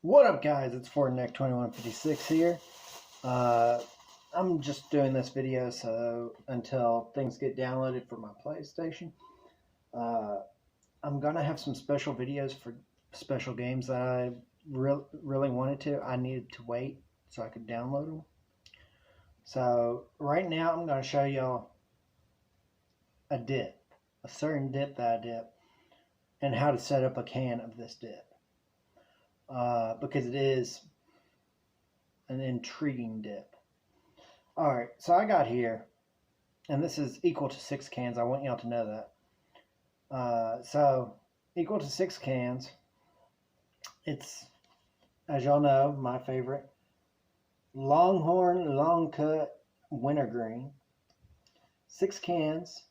What up, guys? It's FortNeck2156 here. I'm just doing this video so until things get downloaded for my PlayStation. I'm gonna have some special videos for special games that I really wanted to. I needed to wait so I could download them. So right now I'm gonna show y'all a certain dip that I dip, and how to set up a can of this dip. Because it is an intriguing dip. Alright, so I got here, and this is equal to 6 cans. I want y'all to know that. So, equal to 6 cans. It's, as y'all know, my favorite. Longhorn Long Cut Wintergreen. 6 cans.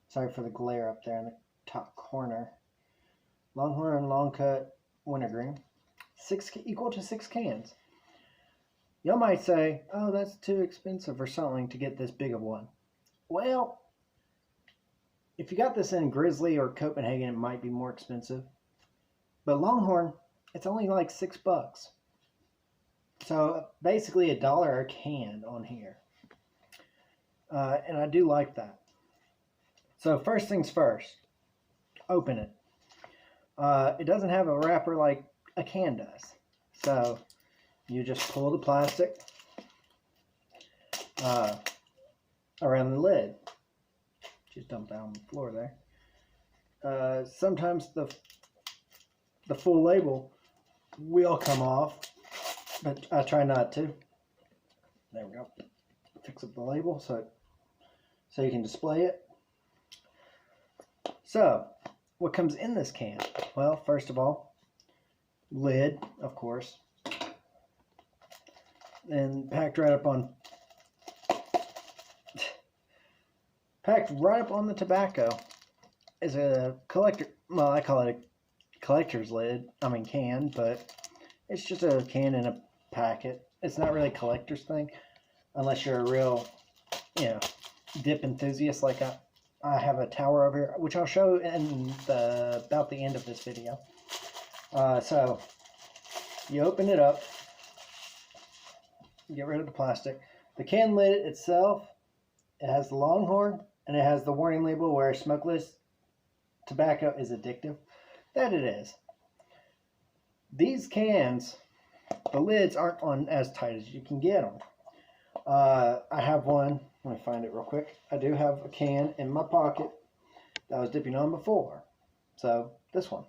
Sorry for the glare up there in the top corner. Longhorn Long Cut Wintergreen. Equal to 6 cans. Y'all might say, oh, that's too expensive or something to get this big of one. Well, if you got this in Grizzly or Copenhagen, it might be more expensive. But Longhorn, it's only like $6. So basically $1 a can on here. And I do like that. So first things first, open it. It doesn't have a wrapper like a can does. So you just pull the plastic around the lid. Just dump that on the floor there. Sometimes the full label will come off, but I try not to. There we go. Fix up the label so you can display it. So, what comes in this can? Well, first of all, lid, of course. And packed right up on the tobacco is a collector. Well, I call it a collector's lid. I mean can, but it's just a can in a packet. It's not really a collector's thing, unless you're a real, dip enthusiast like I have a tower over here, which I'll show in about the end of this video. So you open it up. Get rid of the plastic. The can lid itself, it has the Longhorn, and it has the warning label where smokeless tobacco is addictive. That it is. These cans, the lids aren't on as tight as you can get them. I have one. Let me find it real quick. I do have a can in my pocket that I was dipping on before. So, this one.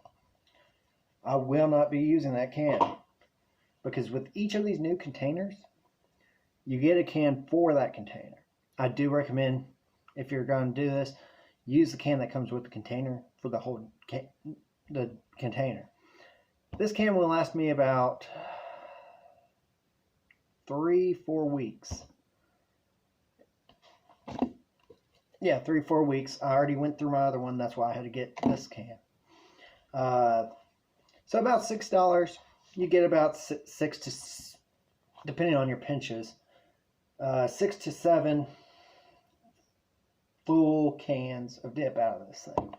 I will not be using that can, because with each of these new containers, you get a can for that container. I do recommend, if you're going to do this, use the can that comes with the container for the whole container. This can will last me about 3-4 weeks. Yeah, 3-4 weeks. I already went through my other one. That's why I had to get this can. So about $6. You get about 6 to, depending on your pinches, 6 to 7 full cans of dip out of this thing.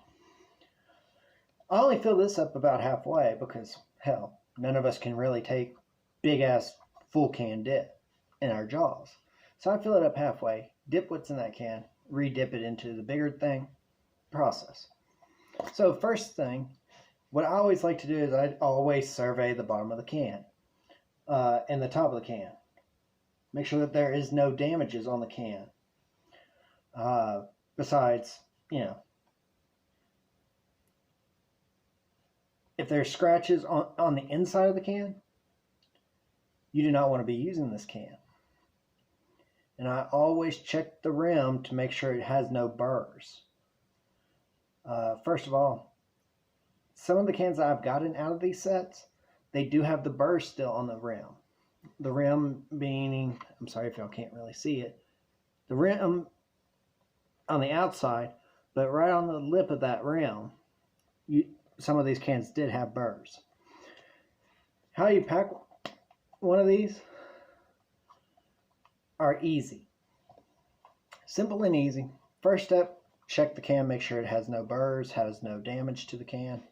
I only fill this up about halfway because, hell, none of us can really take big ass full can dip in our jaws. So I fill it up halfway, dip what's in that can, re-dip it into the bigger thing, process. So first thing, what I always like to do is I always survey the bottom of the can and the top of the can. Make sure that there is no damages on the can. Besides, if there's scratches on the inside of the can, you do not want to be using this can. And I always check the rim to make sure it has no burrs. First of all, some of the cans that I've gotten out of these sets, they do have the burrs still on the rim. The rim meaning, I'm sorry if y'all can't really see it, the rim on the outside, but right on the lip of that rim, some of these cans did have burrs. How you pack one of these are easy. Simple and easy. First step, check the can, make sure it has no burrs, has no damage to the can.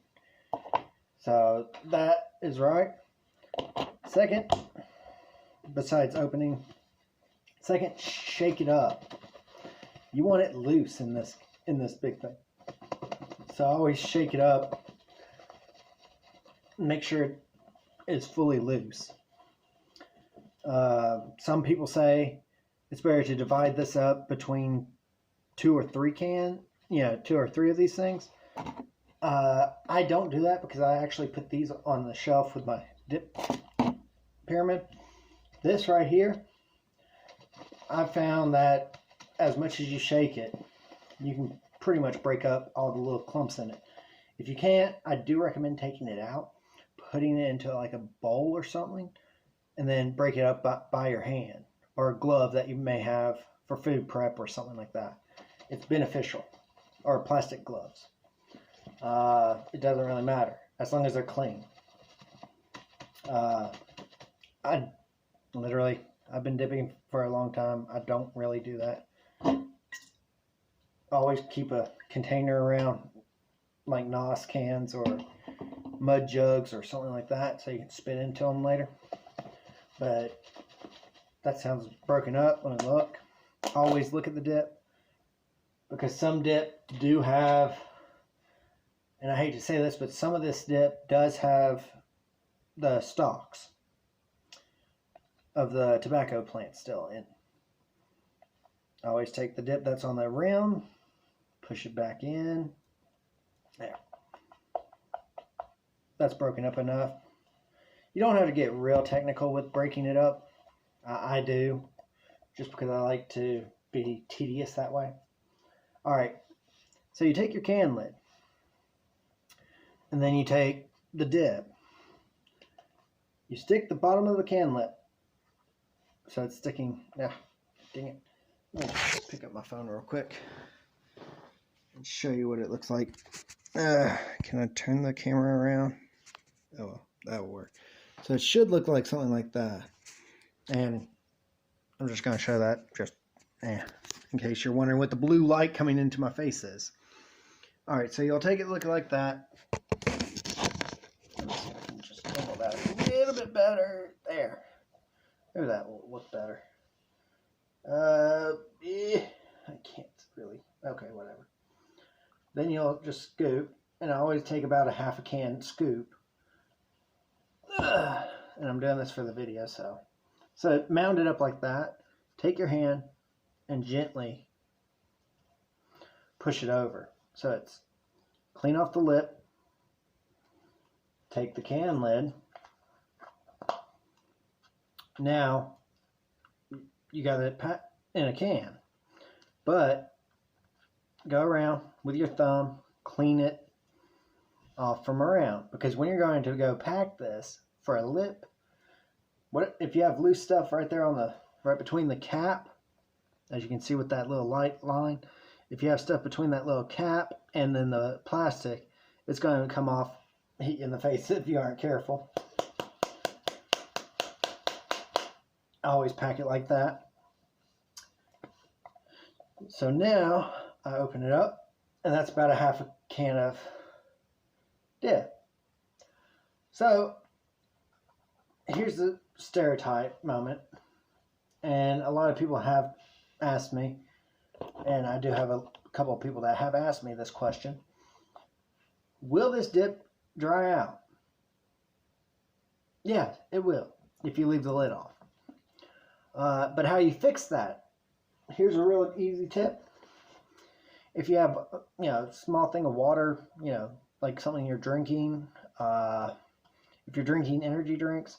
So that is right. Second, besides opening, second, shake it up. You want it loose in this big thing. So I always shake it up, make sure it is fully loose. Some people say it's better to divide this up between 2 or 3 2 or 3 of these things. I don't do that because I actually put these on the shelf with my dip pyramid. This right here, I found that as much as you shake it, you can pretty much break up all the little clumps in it. If you can't, I do recommend taking it out, putting it into like a bowl or something, and then break it up by your hand, or a glove that you may have for food prep or something like that. It's beneficial. Or plastic gloves. It doesn't really matter as long as they're clean. I've been dipping for a long time. I don't really do that. Always keep a container around, like NOS cans or mud jugs or something like that, so you can spit into them later. But that sounds broken up. Let me look. Always look at the dip, because some dip do have, and I hate to say this, but some of this dip does have the stalks of the tobacco plant still in. I always take the dip that's on the rim, push it back in. There. That's broken up enough. You don't have to get real technical with breaking it up. I do, just because I like to be tedious that way. Alright, so you take your can lid, and then you take the dip. You stick the bottom of the can lid, so it's sticking. Yeah, dang it. Let me just pick up my phone real quick and show you what it looks like. Can I turn the camera around? Oh, well, that'll work. So it should look like something like that. And I'm just going to show that just in case you're wondering what the blue light coming into my face is. Alright, so you'll take it looking like that. Let me see if I can just angle that a little bit better. There. Maybe that will look better. I can't really. Okay, whatever. Then you'll just scoop, and I always take about a half a can scoop. And I'm doing this for the video, so mound it up like that. Take your hand and gently push it over, so it's clean off the lip. Take the can lid. Now you got it in a can, but go around with your thumb, clean it off from around, because when you're going to go pack this for a lip, what if you have loose stuff right there on right between the cap, as you can see with that little light line. If you have stuff between that little cap and then the plastic, it's going to come off, hit you in the face if you aren't careful. I always pack it like that. So now I open it up, and that's about a half a can of dip. So here's the stereotype moment, and a lot of people have asked me, and I do have a couple of people that have asked me this question: will this dip dry out? Yeah, it will, if you leave the lid off. But how you fix that? Here's a real easy tip. If you have, a small thing of water, like something you're drinking, if you're drinking energy drinks,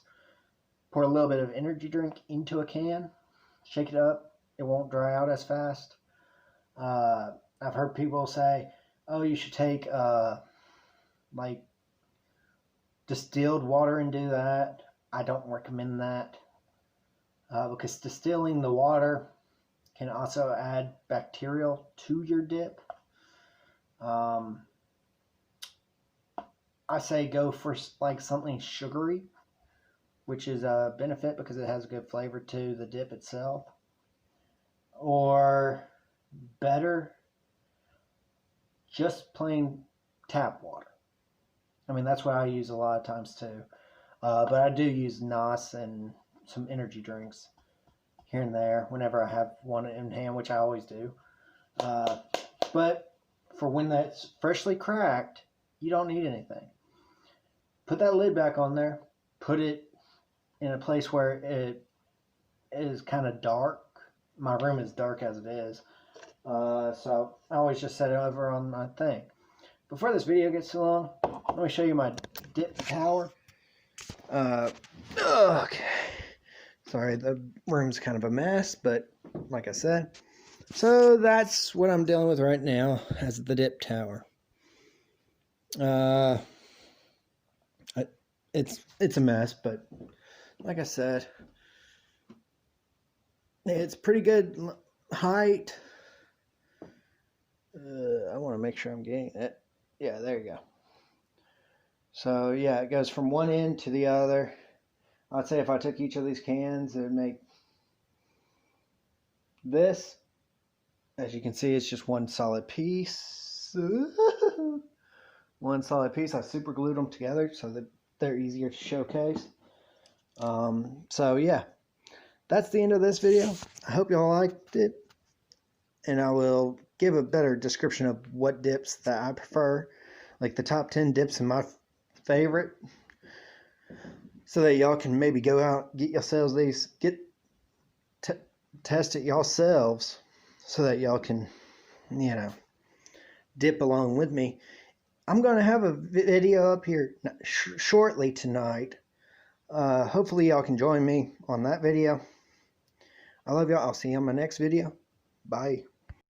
pour a little bit of energy drink into a can, shake it up. It won't dry out as fast. I've heard people say, oh, you should take like distilled water and do that. I don't recommend that, because distilling the water can also add bacterial to your dip. I say go for like something sugary, which is a benefit because it has a good flavor to the dip itself. Or better, just plain tap water. I mean, that's what I use a lot of times too. But I do use NOS and some energy drinks here and there whenever I have one in hand, which I always do. But for when that's freshly cracked, you don't need anything. Put that lid back on there. Put it in a place where it is kind of dark. My room is dark as it is. So I always just set it over on my thing. Before this video gets too long, let me show you my dip tower. Okay. Sorry, the room's kind of a mess, but like I said. So that's what I'm dealing with right now as the dip tower. It's a mess, but like I said, it's pretty good height. I want to make sure I'm getting it. Yeah, there you go. So yeah, it goes from one end to the other. I'd say if I took each of these cans, it would make this. As you can see, it's just one solid piece. One solid piece. I super glued them together so that they're easier to showcase. So yeah, that's the end of this video. I hope y'all liked it, and I will give a better description of what dips that I prefer, like the top 10 dips in my favorite, so that y'all can maybe go out, get yourselves these, test it yourselves, so that y'all can, dip along with me. I'm going to have a video up here shortly tonight. Hopefully y'all can join me on that video. I love y'all. I'll see you on my next video. Bye.